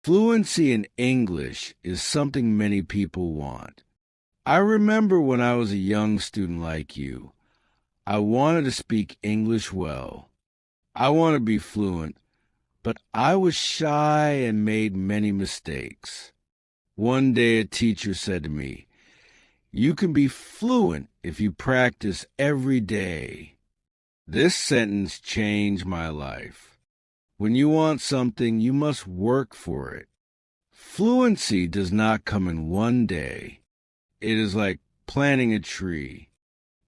Fluency in English is something many people want. I remember when I was a young student like you, I wanted to speak English well. I wanted to be fluent, but I was shy and made many mistakes. One day a teacher said to me, "You can be fluent if you practice every day." This sentence changed my life. When you want something, you must work for it. Fluency does not come in one day. It is like planting a tree.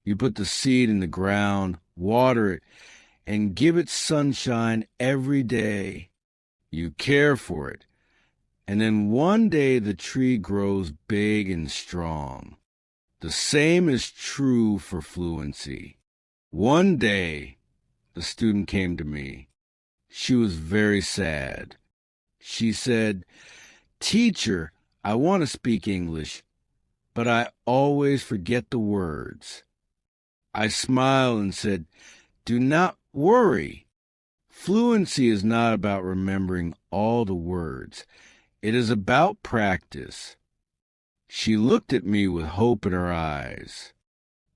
You put the seed in the ground, water it, and give it sunshine every day. You care for it, and then one day the tree grows big and strong. The same is true for fluency. One day, the student came to me. She was very sad. She said, "Teacher, I want to speak English, but I always forget the words." I smiled and said, "Do not worry. Fluency is not about remembering all the words. It is about practice." She looked at me with hope in her eyes.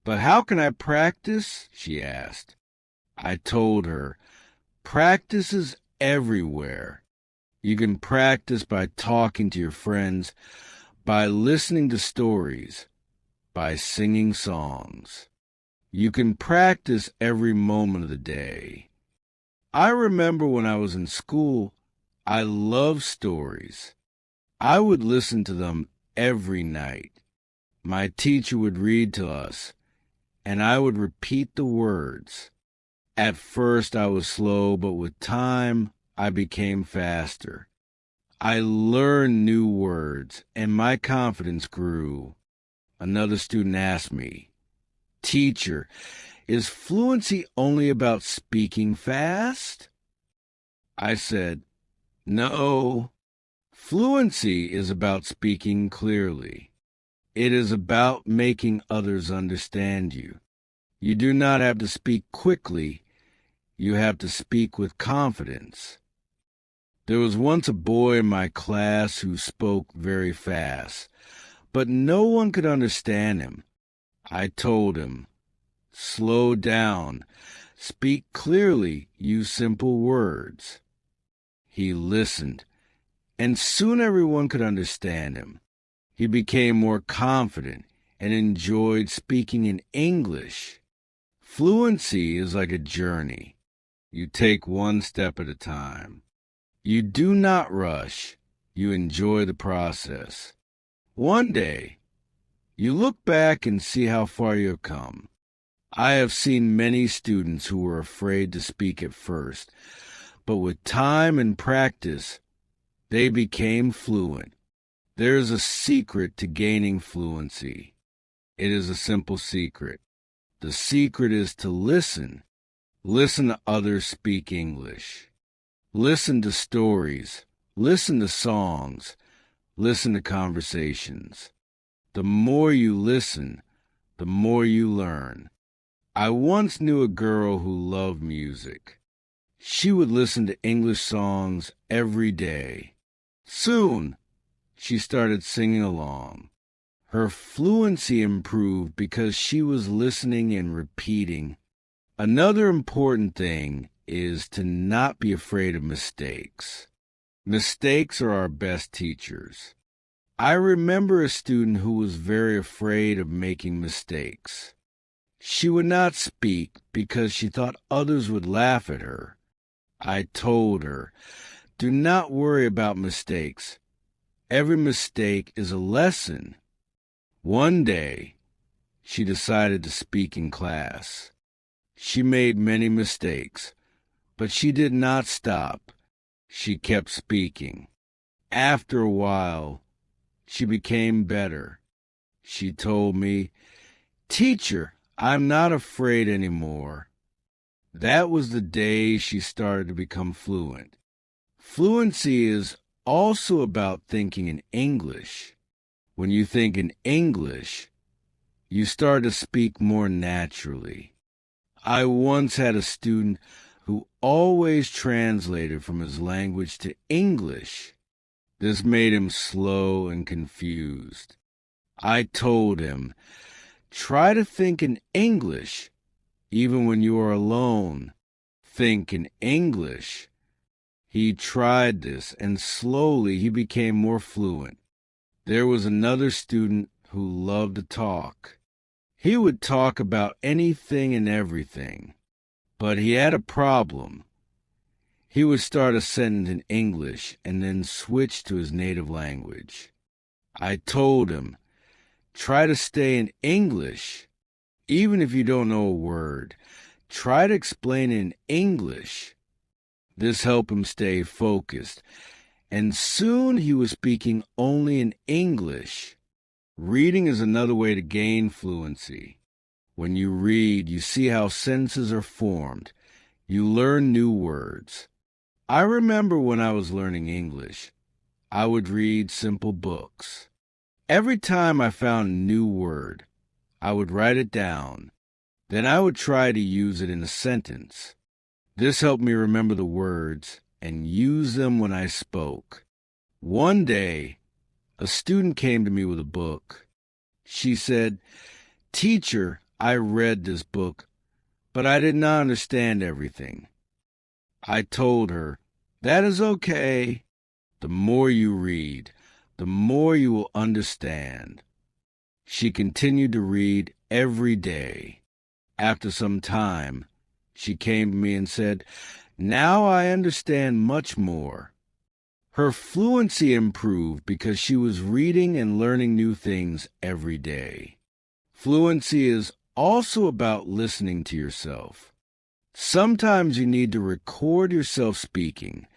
"But how can I practice?" she asked. I told her, "Practice is everywhere. You can practice by talking to your friends, by listening to stories, by singing songs. You can practice every moment of the day." I remember when I was in school, I loved stories. I would listen to them every night. My teacher would read to us, and I would repeat the words. At first I was slow, but with time I became faster. I learned new words, and my confidence grew. Another student asked me, "Teacher, is fluency only about speaking fast?" I said, "No. Fluency is about speaking clearly. It is about making others understand you. You do not have to speak quickly. You have to speak with confidence." There was once a boy in my class who spoke very fast, but no one could understand him. I told him, "Slow down. Speak clearly. Use simple words." He listened, and soon everyone could understand him. He became more confident and enjoyed speaking in English. Fluency is like a journey. You take one step at a time. You do not rush. You enjoy the process. One day, you look back and see how far you have come. I have seen many students who were afraid to speak at first, but with time and practice, they became fluent. There is a secret to gaining fluency. It is a simple secret. The secret is to listen. Listen to others speak English. Listen to stories. Listen to songs. Listen to conversations. The more you listen, the more you learn. I once knew a girl who loved music. She would listen to English songs every day. Soon, she started singing along. Her fluency improved because she was listening and repeating. Another important thing is to not be afraid of mistakes. Mistakes are our best teachers. I remember a student who was very afraid of making mistakes. She would not speak because she thought others would laugh at her. I told her, "Do not worry about mistakes. Every mistake is a lesson." One day, she decided to speak in class. She made many mistakes, but she did not stop. She kept speaking. After a while, she became better. She told me, "Teacher, I'm not afraid anymore." That was the day she started to become fluent. Fluency is also about thinking in English. When you think in English, you start to speak more naturally. I once had a student who always translated from his language to English. This made him slow and confused. I told him, try to think in English, even when you are alone. Think in English. He tried this, and slowly he became more fluent. There was another student who loved to talk. He would talk about anything and everything, but he had a problem. He would start a sentence in English and then switch to his native language. I told him, try to stay in English. Even if you don't know a word, try to explain in English. This helped him stay focused, and soon he was speaking only in English. Reading is another way to gain fluency. When you read, you see how sentences are formed. You learn new words. I remember when I was learning English, I would read simple books. Every time I found a new word, I would write it down. Then I would try to use it in a sentence. This helped me remember the words and use them when I spoke. One day, a student came to me with a book. She said, "Teacher, I read this book, but I did not understand everything." I told her, that is okay. The more you read, the more you will understand. She continued to read every day. After some time, she came to me and said, "Now I understand much more." Her fluency improved because she was reading and learning new things every day. Fluency is also about listening to yourself. Sometimes you need to record yourself speaking,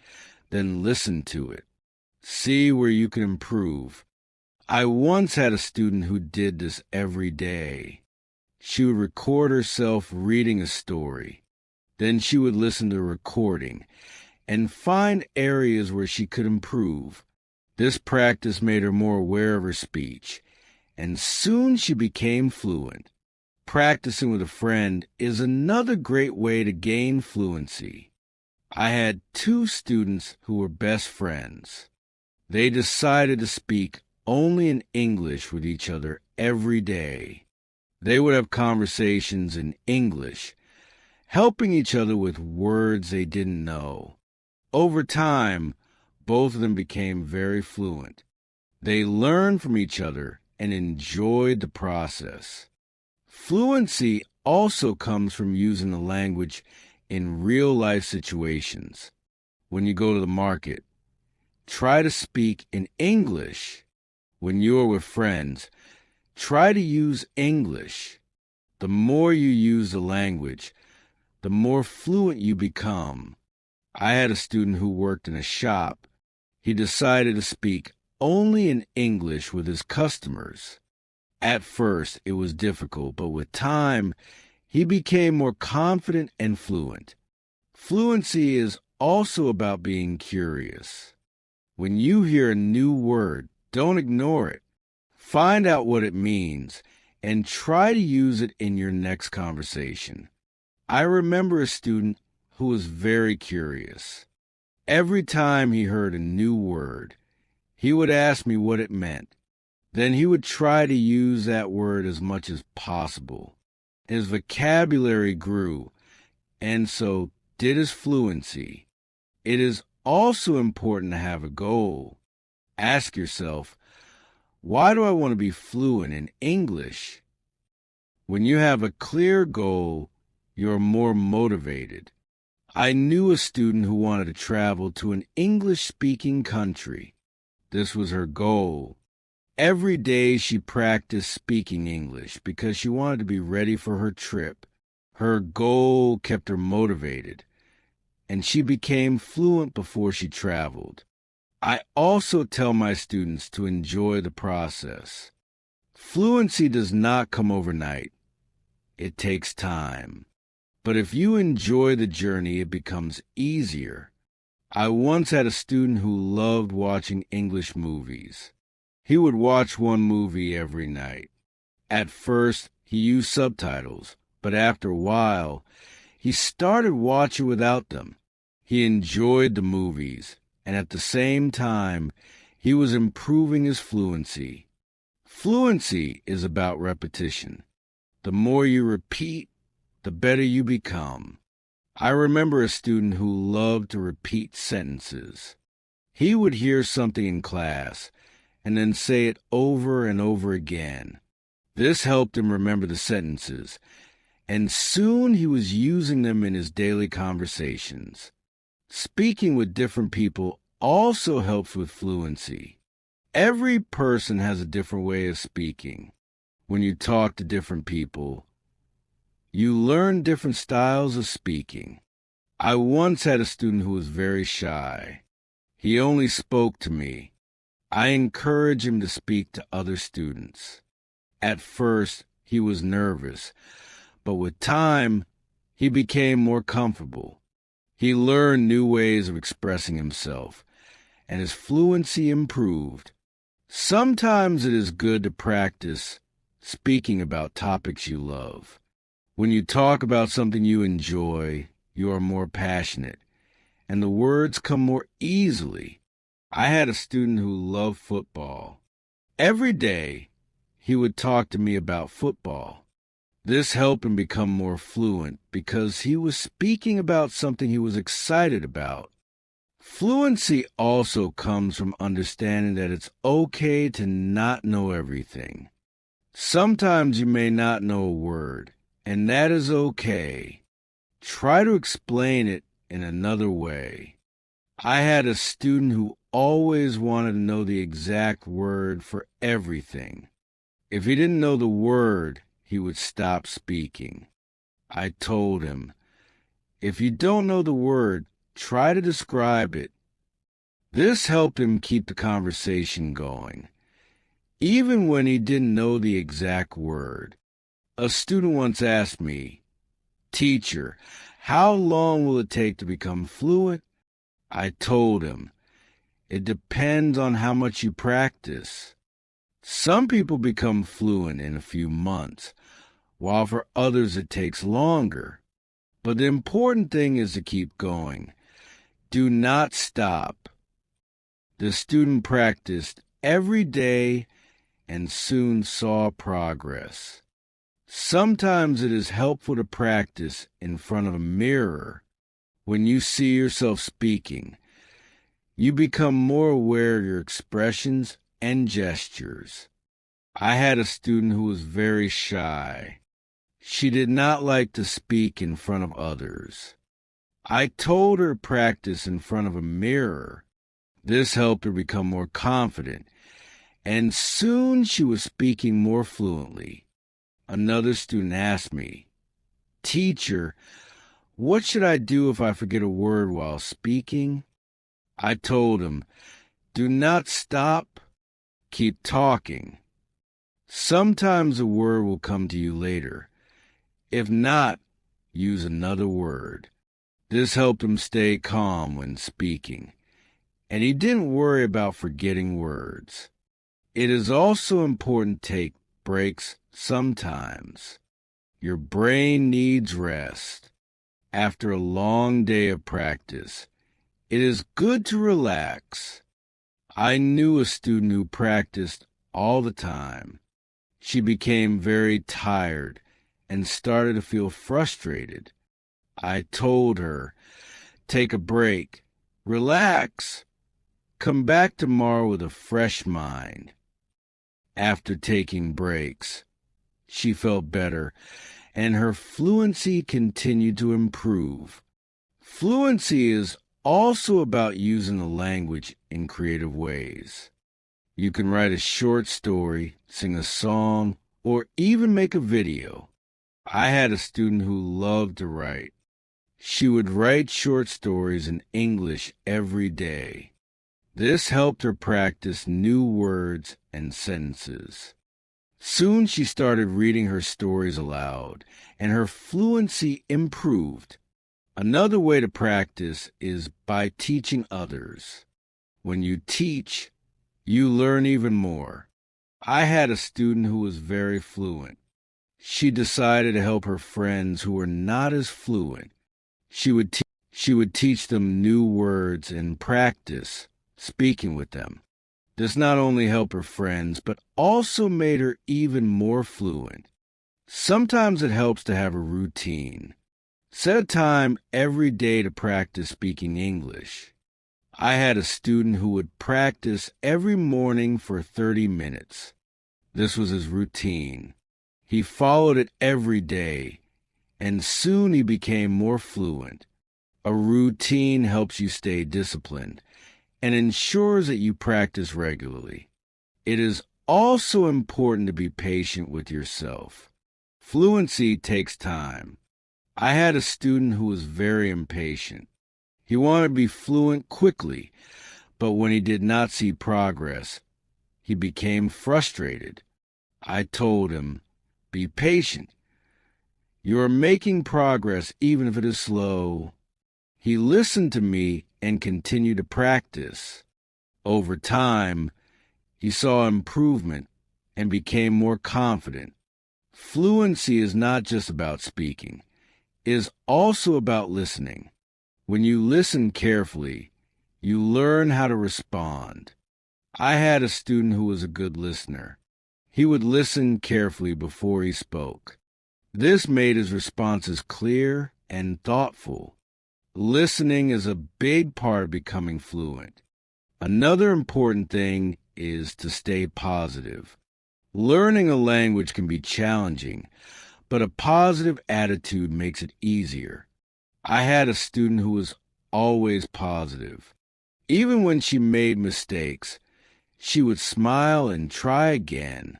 then listen to it. See where you can improve. I once had a student who did this every day. She would record herself reading a story. Then she would listen to the recording and find areas where she could improve. This practice made her more aware of her speech, and soon she became fluent. Practicing with a friend is another great way to gain fluency. I had 2 students who were best friends. They decided to speak only in English with each other every day. They would have conversations in English, helping each other with words they didn't know. Over time, both of them became very fluent. They learned from each other and enjoyed the process. Fluency also comes from using the language in real-life situations. When you go to the market, try to speak in English. When you are with friends, try to use English. The more you use the language, the more fluent you become. I had a student who worked in a shop. He decided to speak only in English with his customers. At first, it was difficult, but with time, he became more confident and fluent. Fluency is also about being curious. When you hear a new word, don't ignore it. Find out what it means and try to use it in your next conversation. I remember a student who was very curious. Every time he heard a new word, he would ask me what it meant. Then he would try to use that word as much as possible. His vocabulary grew, and so did his fluency. It is also important to have a goal. Ask yourself, why do I want to be fluent in English? When you have a clear goal, you're more motivated. I knew a student who wanted to travel to an English-speaking country. This was her goal. Every day she practiced speaking English because she wanted to be ready for her trip. Her goal kept her motivated, and she became fluent before she traveled. I also tell my students to enjoy the process. Fluency does not come overnight. It takes time. But if you enjoy the journey, it becomes easier. I once had a student who loved watching English movies. He would watch one movie every night. At first, he used subtitles, but after a while, he started watching without them. He enjoyed the movies, and at the same time, He was improving his fluency. Fluency is about repetition. The more you repeat, the better you become. I remember a student who loved to repeat sentences. He would hear something in class and then say it over and over again. This helped him remember the sentences, and soon he was using them in his daily conversations. Speaking with different people also helps with fluency. Every person has a different way of speaking. When you talk to different people, you learn different styles of speaking. I once had a student who was very shy. He only spoke to me. I encouraged him to speak to other students. At first, he was nervous, but with time, he became more comfortable. He learned new ways of expressing himself, and his fluency improved. Sometimes it is good to practice speaking about topics you love. When you talk about something you enjoy, you are more passionate, and the words come more easily. I had a student who loved football. Every day, he would talk to me about football. This helped him become more fluent because he was speaking about something he was excited about. Fluency also comes from understanding that it's okay to not know everything. Sometimes you may not know a word, and that is okay. Try to explain it in another way. I had a student who always wanted to know the exact word for everything. If he didn't know the word, he would stop speaking. I told him, if you don't know the word, try to describe it. This helped him keep the conversation going, even when he didn't know the exact word. A student once asked me, "Teacher, how long will it take to become fluent?" I told him, it depends on how much you practice. Some people become fluent in a few months, while for others it takes longer. But the important thing is to keep going. Do not stop. The student practiced every day and soon saw progress. Sometimes it is helpful to practice in front of a mirror. When you see yourself speaking, you become more aware of your expressions and gestures. I had a student who was very shy. She did not like to speak in front of others. I told her to practice in front of a mirror. This helped her become more confident, and soon she was speaking more fluently. Another student asked me, "Teacher, what should I do if I forget a word while speaking?" I told him, do not stop, keep talking. Sometimes a word will come to you later. If not, use another word. This helped him stay calm when speaking, and he didn't worry about forgetting words. It is also important to take breaks sometimes. Your brain needs rest. After a long day of practice, it is good to relax. I knew a student who practiced all the time. She became very tired and started to feel frustrated. I told her, take a break, relax, come back tomorrow with a fresh mind. After taking breaks, she felt better, and her fluency continued to improve. Fluency is also about using the language in creative ways. You can write a short story, sing a song, or even make a video. I had a student who loved to write. She would write short stories in English every day. This helped her practice new words and sentences. Soon she started reading her stories aloud, and her fluency improved. Another way to practice is by teaching others. When you teach, you learn even more. I had a student who was very fluent. She decided to help her friends who were not as fluent. She would teach them new words and practice speaking with them. This not only helped her friends, but also made her even more fluent. Sometimes it helps to have a routine. Set a time every day to practice speaking English. I had a student who would practice every morning for 30 minutes. This was his routine. He followed it every day, and soon he became more fluent. A routine helps you stay disciplined and ensures that you practice regularly. It is also important to be patient with yourself. Fluency takes time. I had a student who was very impatient. He wanted to be fluent quickly, but when he did not see progress, he became frustrated. I told him, "Be patient. You are making progress even if it is slow." He listened to me and continued to practice. Over time, he saw improvement and became more confident. Fluency is not just about speaking. It is also about listening. When you listen carefully, you learn how to respond. I had a student who was a good listener. He would listen carefully before he spoke. This made his responses clear and thoughtful. Listening is a big part of becoming fluent. Another important thing is to stay positive. Learning a language can be challenging, but a positive attitude makes it easier. I had a student who was always positive. Even when she made mistakes, she would smile and try again.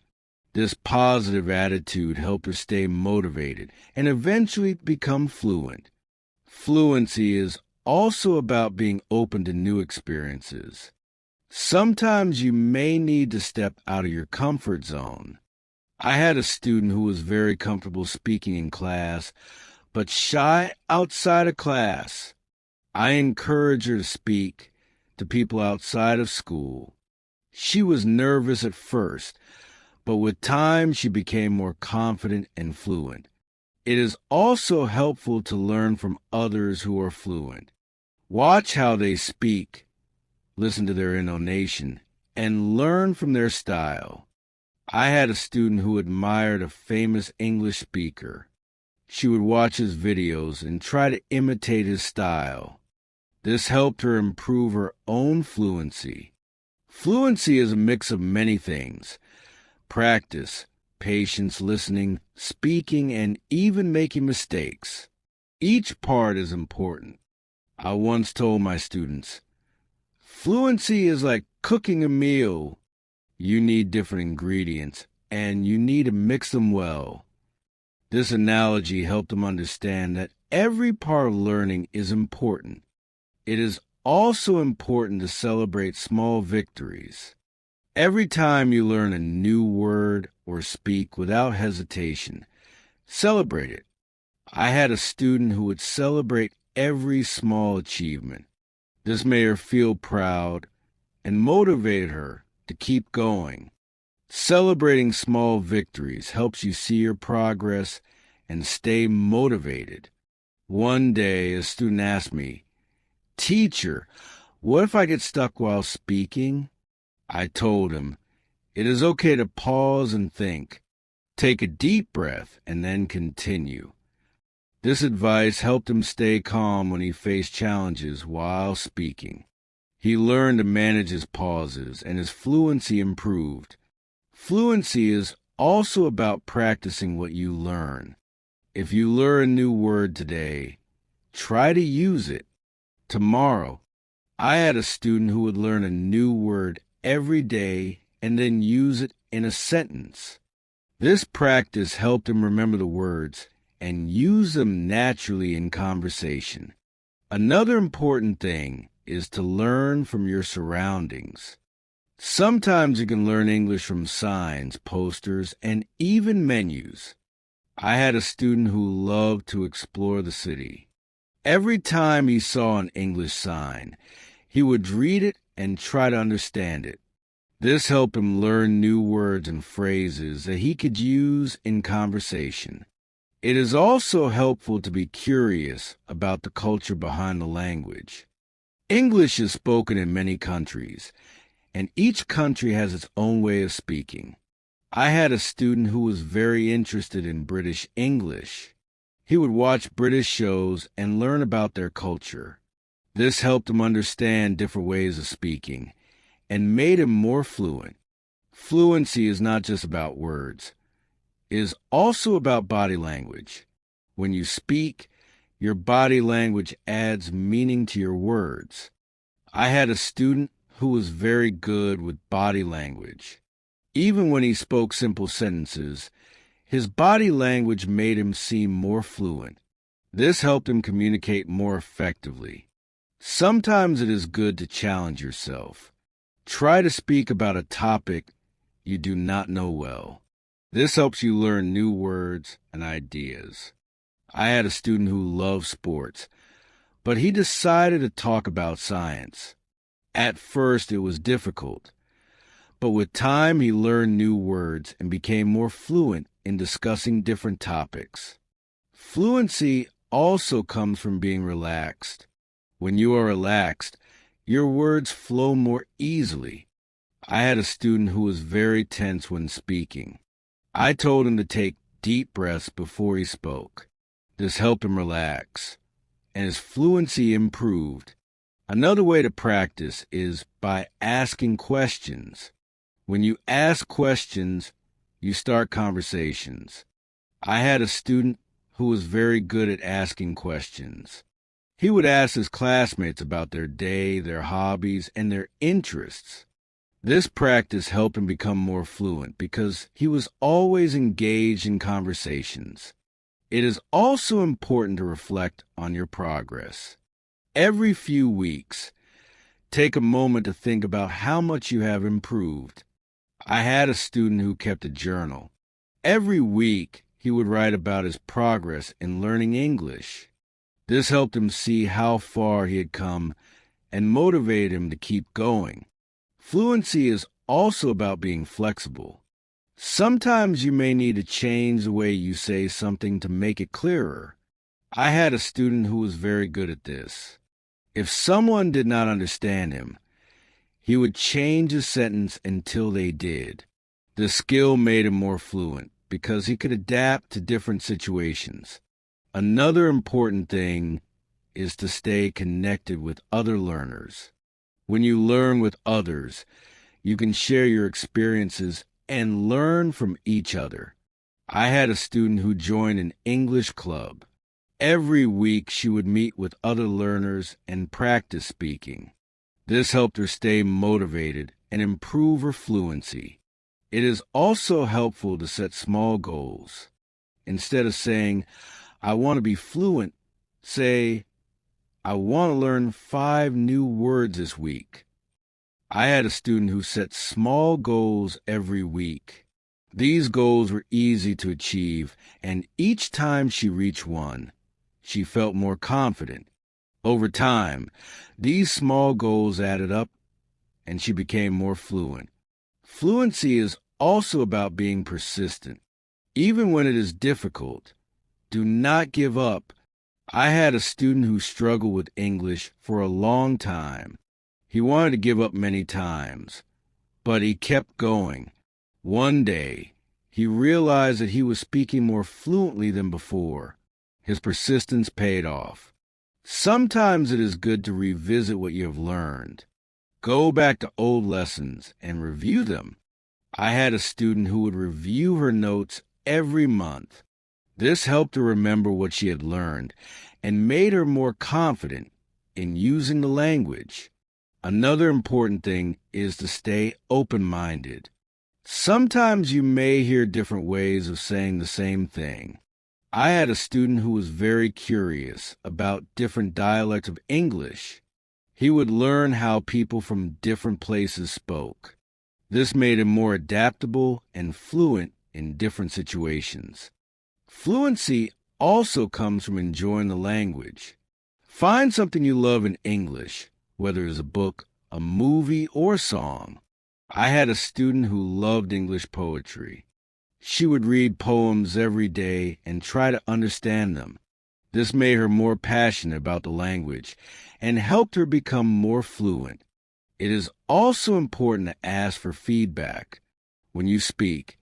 This positive attitude helped her stay motivated and eventually become fluent. Fluency is also about being open to new experiences. Sometimes you may need to step out of your comfort zone. I had a student who was very comfortable speaking in class, but shy outside of class. I encouraged her to speak to people outside of school. She was nervous at first, but with time she became more confident and fluent. It is also helpful to learn from others who are fluent. Watch how they speak, listen to their intonation, and learn from their style. I had a student who admired a famous English speaker. She would watch his videos and try to imitate his style. This helped her improve her own fluency. Fluency is a mix of many things: practice, patience, listening, speaking, and even making mistakes. Each part is important. I once told my students, fluency is like cooking a meal. You need different ingredients, and you need to mix them well. This analogy helped them understand that every part of learning is important. It is also important to celebrate small victories. Every time you learn a new word or speak without hesitation, celebrate it. I had a student who would celebrate every small achievement. This made her feel proud and motivated her to keep going. Celebrating small victories helps you see your progress and stay motivated. One day, a student asked me, "Teacher, what if I get stuck while speaking?" I told him, it is okay to pause and think. Take a deep breath and then continue. This advice helped him stay calm when he faced challenges while speaking. He learned to manage his pauses, and his fluency improved. Fluency is also about practicing what you learn. If you learn a new word today, try to use it. Tomorrow, I had a student who would learn a new word every day and then use it in a sentence. This practice helped him remember the words and use them naturally in conversation. Another important thing is to learn from your surroundings. Sometimes you can learn English from signs, posters, and even menus. I had a student who loved to explore the city. Every time he saw an English sign, he would read it and try to understand it. This helped him learn new words and phrases that he could use in conversation. It is also helpful to be curious about the culture behind the language. English is spoken in many countries, and each country has its own way of speaking. I had a student who was very interested in British English. He would watch British shows and learn about their culture. This helped him understand different ways of speaking and made him more fluent. Fluency is not just about words. It is also about body language. When you speak, your body language adds meaning to your words. I had a student who was very good with body language. Even when he spoke simple sentences, his body language made him seem more fluent. This helped him communicate more effectively. Sometimes it is good to challenge yourself. Try to speak about a topic you do not know well. This helps you learn new words and ideas. I had a student who loved sports, but he decided to talk about science. At first, it was difficult, but with time, he learned new words and became more fluent in discussing different topics. Fluency also comes from being relaxed. When you are relaxed, your words flow more easily. I had a student who was very tense when speaking. I told him to take deep breaths before he spoke. This helped him relax, and his fluency improved. Another way to practice is by asking questions. When you ask questions, you start conversations. I had a student who was very good at asking questions. He would ask his classmates about their day, their hobbies, and their interests. This practice helped him become more fluent because he was always engaged in conversations. It is also important to reflect on your progress. Every few weeks, take a moment to think about how much you have improved. I had a student who kept a journal. Every week, he would write about his progress in learning English. This helped him see how far he had come and motivated him to keep going. Fluency is also about being flexible. Sometimes you may need to change the way you say something to make it clearer. I had a student who was very good at this. If someone did not understand him, he would change a sentence until they did. The skill made him more fluent because he could adapt to different situations. Another important thing is to stay connected with other learners. When you learn with others, you can share your experiences and learn from each other. I had a student who joined an English club. Every week she would meet with other learners and practice speaking. This helped her stay motivated and improve her fluency. It is also helpful to set small goals. Instead of saying, "I want to be fluent," say, "I want to learn 5 new words this week." I had a student who set small goals every week. These goals were easy to achieve, and each time she reached one, she felt more confident. Over time, these small goals added up, and she became more fluent. Fluency is also about being persistent. Even when it is difficult, do not give up. I had a student who struggled with English for a long time. He wanted to give up many times, but he kept going. One day, he realized that he was speaking more fluently than before. His persistence paid off. Sometimes it is good to revisit what you have learned. Go back to old lessons and review them. I had a student who would review her notes every month. This helped her remember what she had learned and made her more confident in using the language. Another important thing is to stay open-minded. Sometimes you may hear different ways of saying the same thing. I had a student who was very curious about different dialects of English. He would learn how people from different places spoke. This made him more adaptable and fluent in different situations. Fluency also comes from enjoying the language. Find something you love in English, whether it's a book, a movie, or a song. I had a student who loved English poetry. She would read poems every day and try to understand them. This made her more passionate about the language and helped her become more fluent. It is also important to ask for feedback. When you speak,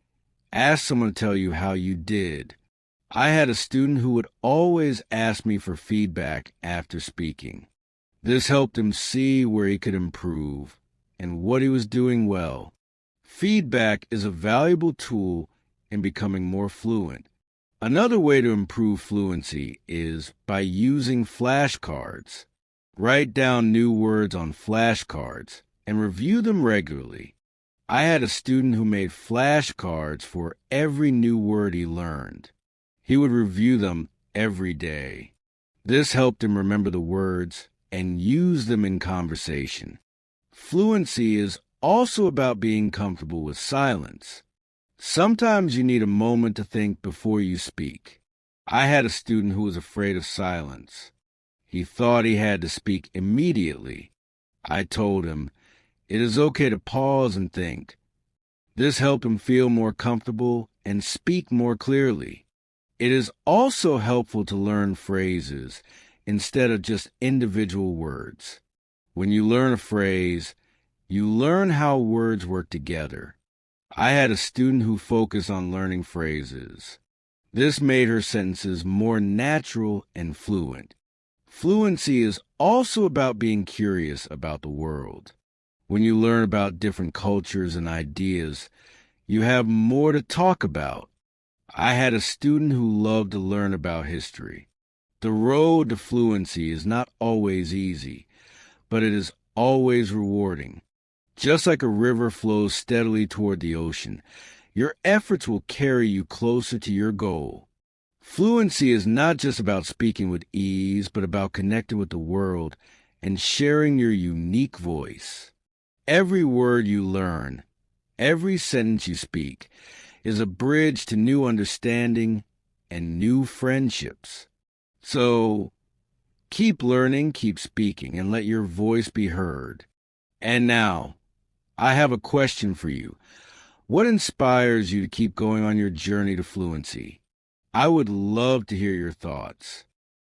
ask someone to tell you how you did. I had a student who would always ask me for feedback after speaking. This helped him see where he could improve and what he was doing well. Feedback is a valuable tool in becoming more fluent. Another way to improve fluency is by using flashcards. Write down new words on flashcards and review them regularly. I had a student who made flashcards for every new word he learned. He would review them every day. This helped him remember the words and use them in conversation. Fluency is also about being comfortable with silence. Sometimes you need a moment to think before you speak. I had a student who was afraid of silence. He thought he had to speak immediately. I told him, it is okay to pause and think. This helped him feel more comfortable and speak more clearly. It is also helpful to learn phrases instead of just individual words. When you learn a phrase, you learn how words work together. I had a student who focused on learning phrases. This made her sentences more natural and fluent. Fluency is also about being curious about the world. When you learn about different cultures and ideas, you have more to talk about. I had a student who loved to learn about history. The road to fluency is not always easy, but it is always rewarding. Just like a river flows steadily toward the ocean, your efforts will carry you closer to your goal. Fluency is not just about speaking with ease, but about connecting with the world and sharing your unique voice. Every word you learn, every sentence you speak, is a bridge to new understanding and new friendships. So, keep learning, keep speaking, and let your voice be heard. And now, I have a question for you. What inspires you to keep going on your journey to fluency? I would love to hear your thoughts.